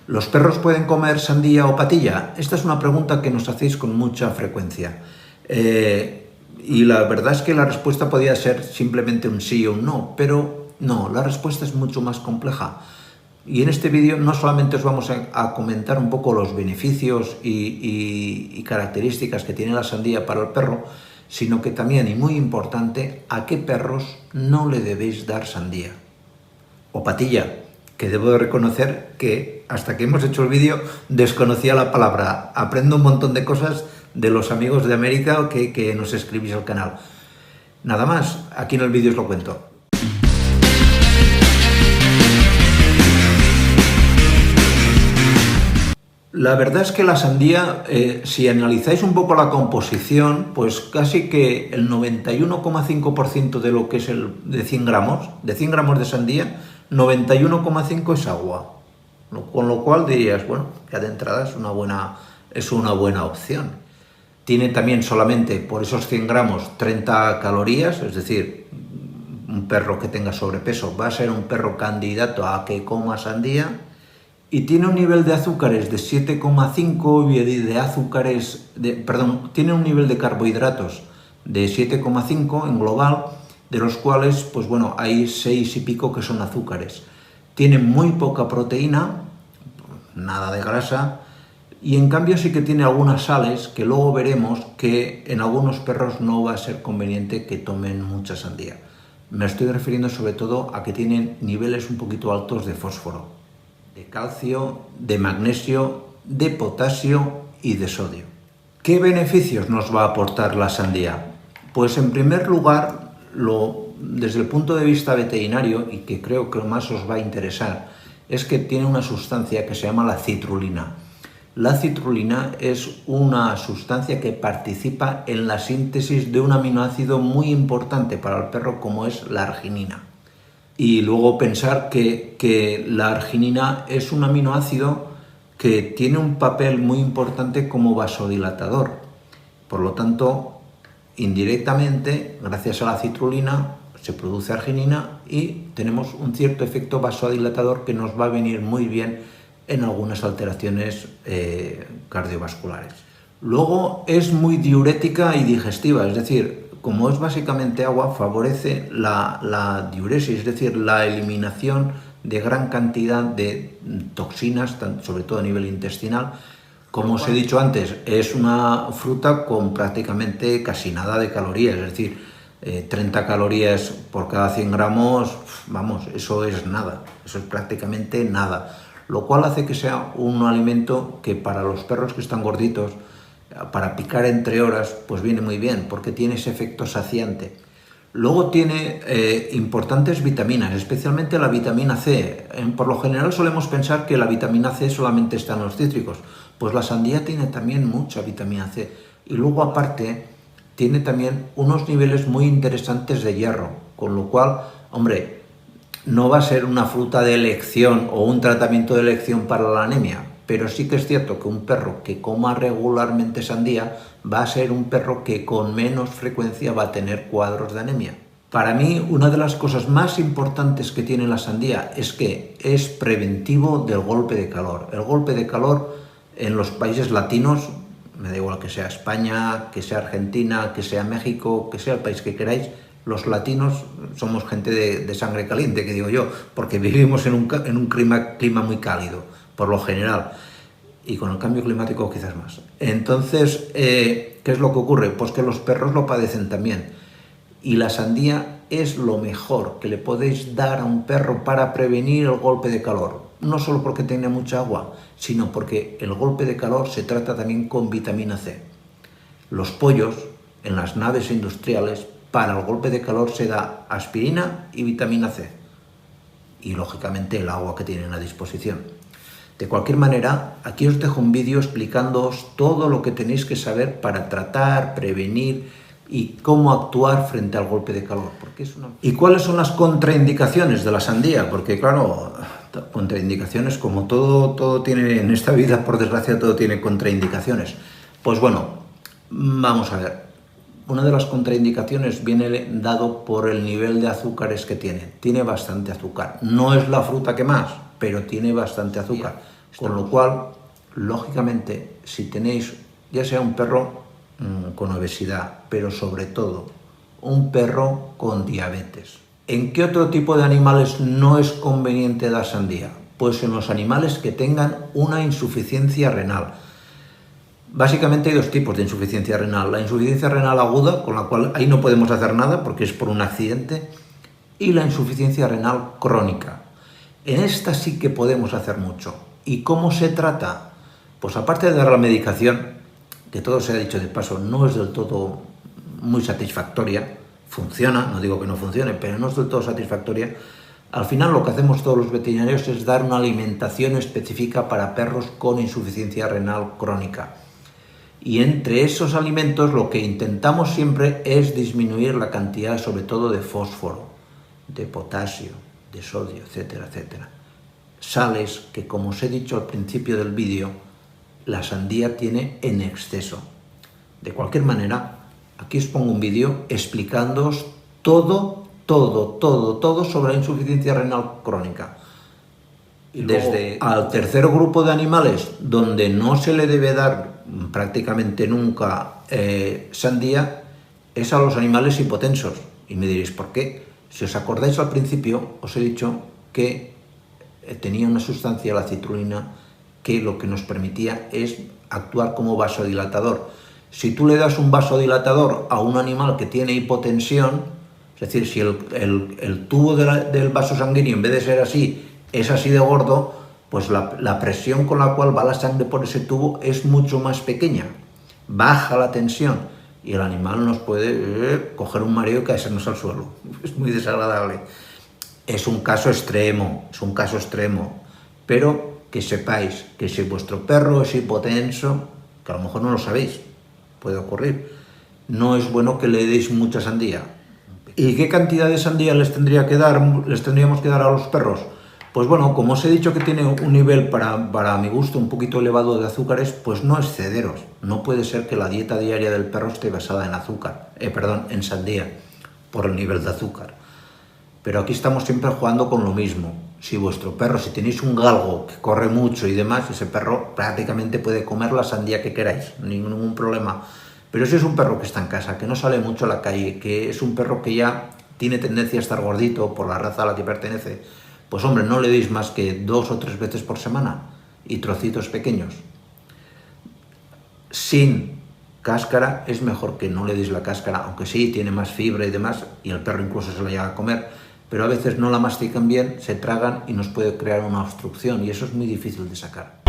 ¿Los perros pueden comer sandía o patilla? Esta es una pregunta que nos hacéis con mucha frecuencia. Y la verdad es que la respuesta podría ser simplemente un sí o un no, pero no, la respuesta es mucho más compleja. Y en este vídeo no solamente os vamos a comentar un poco los beneficios y características que tiene la sandía para el perro, sino que también, y muy importante, a qué perros no le debéis dar sandía o patilla, que debo de reconocer que hasta que hemos hecho el vídeo desconocía la palabra. Aprendo un montón de cosas de los amigos de América que nos escribís al canal. Nada más, aquí en el vídeo os lo cuento. La verdad es que la sandía, si analizáis un poco la composición, pues casi que el 91,5% de lo que es de 100 gramos de sandía, 91,5 es agua. Con lo cual dirías, bueno, ya de entrada es una buena opción. Tiene también solamente por esos 100 gramos 30 calorías, es decir, un perro que tenga sobrepeso va a ser un perro candidato a que coma sandía. Y tiene un nivel de azúcares de 7,5 y tiene un nivel de carbohidratos de 7,5 en global, de los cuales, pues bueno, hay 6 y pico que son azúcares. Tiene muy poca proteína, nada de grasa, y en cambio sí que tiene algunas sales que luego veremos que en algunos perros no va a ser conveniente que tomen mucha sandía. Me estoy refiriendo sobre todo a que tienen niveles un poquito altos de fósforo, de calcio, de magnesio, de potasio y de sodio. ¿Qué beneficios nos va a aportar la sandía? Pues en primer lugar, desde el punto de vista veterinario, y que creo que más os va a interesar, es que tiene una sustancia que se llama la citrulina. La citrulina es una sustancia que participa en la síntesis de un aminoácido muy importante para el perro, como es la arginina. Y luego pensar que la arginina es un aminoácido que tiene un papel muy importante como vasodilatador. Por lo tanto, indirectamente, gracias a la citrulina, se produce arginina y tenemos un cierto efecto vasodilatador que nos va a venir muy bien en algunas alteraciones cardiovasculares. Luego es muy diurética y digestiva, es decir, como es básicamente agua, favorece la diuresis, es decir, la eliminación de gran cantidad de toxinas, sobre todo a nivel intestinal. Como os he dicho antes, es una fruta con prácticamente casi nada de calorías, es decir, 30 calorías por cada 100 gramos, vamos, eso es nada, eso es prácticamente nada. Lo cual hace que sea un alimento que para los perros que están gorditos, para picar entre horas, pues viene muy bien, porque tiene ese efecto saciante. Luego tiene importantes vitaminas, especialmente la vitamina C. Por lo general solemos pensar que la vitamina C solamente está en los cítricos, pues la sandía tiene también mucha vitamina C. Y luego aparte tiene también unos niveles muy interesantes de hierro, con lo cual, hombre, no va a ser una fruta de elección o un tratamiento de elección para la anemia, pero sí que es cierto que un perro que coma regularmente sandía va a ser un perro que con menos frecuencia va a tener cuadros de anemia. Para mí, una de las cosas más importantes que tiene la sandía es que es preventivo del golpe de calor. El golpe de calor en los países latinos, me da igual que sea España, que sea Argentina, que sea México, que sea el país que queráis, los latinos somos gente de sangre caliente, que digo yo, porque vivimos en un clima muy cálido, por lo general, y con el cambio climático quizás más. Entonces, ¿qué es lo que ocurre? Pues que los perros lo padecen también, y la sandía es lo mejor que le podéis dar a un perro para prevenir el golpe de calor, no solo porque tiene mucha agua, sino porque el golpe de calor se trata también con vitamina C. Los pollos en las naves industriales, para el golpe de calor se da aspirina y vitamina C y lógicamente el agua que tienen a disposición. De cualquier manera, aquí os dejo un vídeo explicándoos todo lo que tenéis que saber para tratar, prevenir y cómo actuar frente al golpe de calor. ¿Y cuáles son las contraindicaciones de la sandía? Porque claro, contraindicaciones como todo tiene en esta vida, por desgracia todo tiene contraindicaciones. Pues bueno, vamos a ver. Una de las contraindicaciones viene dado por el nivel de azúcares que tiene. Tiene bastante azúcar. No es la fruta que más, pero tiene bastante azúcar. Con lo cual, lógicamente, si tenéis ya sea un perro con obesidad, pero sobre todo un perro con diabetes. ¿En qué otro tipo de animales no es conveniente dar sandía? Pues en los animales que tengan una insuficiencia renal. Básicamente hay dos tipos de insuficiencia renal. La insuficiencia renal aguda, con la cual ahí no podemos hacer nada porque es por un accidente, y la insuficiencia renal crónica. En esta sí que podemos hacer mucho. ¿Y cómo se trata? Pues aparte de dar la medicación, que todo se ha dicho de paso, no es del todo muy satisfactoria, funciona, no digo que no funcione, pero no es del todo satisfactoria. Al final lo que hacemos todos los veterinarios es dar una alimentación específica para perros con insuficiencia renal crónica. Y entre esos alimentos lo que intentamos siempre es disminuir la cantidad, sobre todo de fósforo, de potasio, de sodio, etcétera, etcétera. Sales que, como os he dicho al principio del vídeo, la sandía tiene en exceso. De cualquier manera, aquí os pongo un vídeo explicándoos todo sobre la insuficiencia renal crónica. Y desde al tercer grupo de animales donde no se le debe dar prácticamente nunca sandía, es a los animales hipotensos. Y me diréis, ¿por qué? Si os acordáis al principio, os he dicho que tenía una sustancia, la citrulina, que lo que nos permitía es actuar como vasodilatador. Si tú le das un vasodilatador a un animal que tiene hipotensión, es decir, si el tubo del vaso sanguíneo, en vez de ser así, es así de gordo, pues la presión con la cual va la sangre por ese tubo es mucho más pequeña. Baja la tensión y el animal nos puede coger un mareo y caernos al suelo. Es muy desagradable. Es un caso extremo, pero que sepáis que si vuestro perro es hipotenso, que a lo mejor no lo sabéis, puede ocurrir, no es bueno que le deis mucha sandía. ¿Y qué cantidad de sandía les tendríamos que dar a los perros? Pues bueno, como os he dicho que tiene un nivel para mi gusto un poquito elevado de azúcares, pues no excederos. No puede ser que la dieta diaria del perro esté basada en sandía, por el nivel de azúcar. Pero aquí estamos siempre jugando con lo mismo. Si vuestro perro, si tenéis un galgo que corre mucho y demás, ese perro prácticamente puede comer la sandía que queráis, ningún problema. Pero si es un perro que está en casa, que no sale mucho a la calle, que es un perro que ya tiene tendencia a estar gordito por la raza a la que pertenece, pues hombre, no le deis más que 2 o 3 veces por semana y trocitos pequeños. Sin cáscara es mejor que no le deis la cáscara, aunque sí tiene más fibra y demás, y el perro incluso se la llega a comer, pero a veces no la mastican bien, se tragan y nos puede crear una obstrucción y eso es muy difícil de sacar.